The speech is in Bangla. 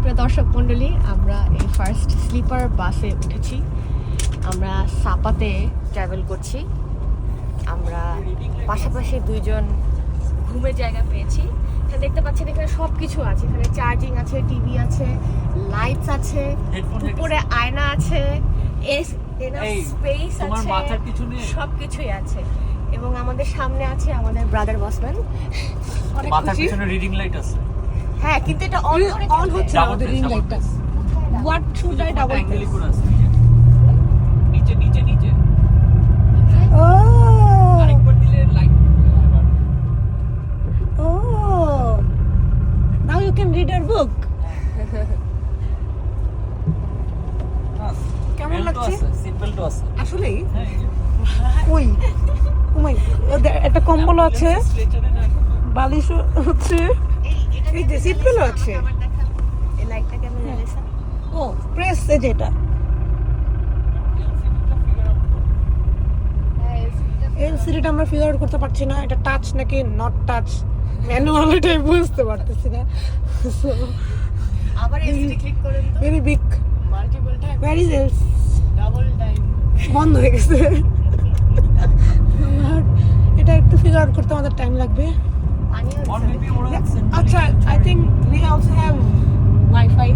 সুপ্রিয় দর্শক মণ্ডলী, আমরা এই ফার্স্ট স্লিপার বাসে উঠেছি। আমরা সাপাতে ট্রাভেল করছি। আমরা পাশাপাশি দুইজন ঘুমের জায়গা পেয়েছি। এখানে দেখতে পাচ্ছেন এখানে সব কিছু আছে। এখানে চার্জিং আছে, টিভি আছে, লাইটস আছে, উপরে আয়না আছে, স্পেস আছে, সব কিছুই আছে। এবং আমাদের সামনে আছে আমাদের ব্রাদার বসম্যান। অনেক মাথার খুশি। পিছনে রিডিং লাইট আছে। হ্যাঁ, কিন্তু এটা অন হচ্ছে না আমাদের রিং লাইটটা। What should I double angle করে আছে। নিচে নিচে নিচে ও আরেকবার দিলে লাইট ও now you can read our book. কেমন লাগছে? সিট বেল্টও আছে। আসলেই হ্যাঁ, ওই ও মাই একটা কম্বল আছে, বালিশ হচ্ছে, এই যে সিট বেল্ট আছে। এই লাইটটা কেমন জ্বলেছে? ও প্রেস এই যে এটা এলসিডিটা আমরা ফিগার আউট করতে পারছি না, এটা টাচ নাকি নট টাচ ম্যানুয়াল এটাই বুঝতে পারতেছি না। সো আবার এলসিডি ক্লিক করেন তো very big multiple time where is else double time বন্ধ হয়ে গেছে। এটা একটু ফিগার আউট করতে আমাদের টাইম লাগবে। পানিও or maybe ওরা আচ্ছা, I think we also have wifi.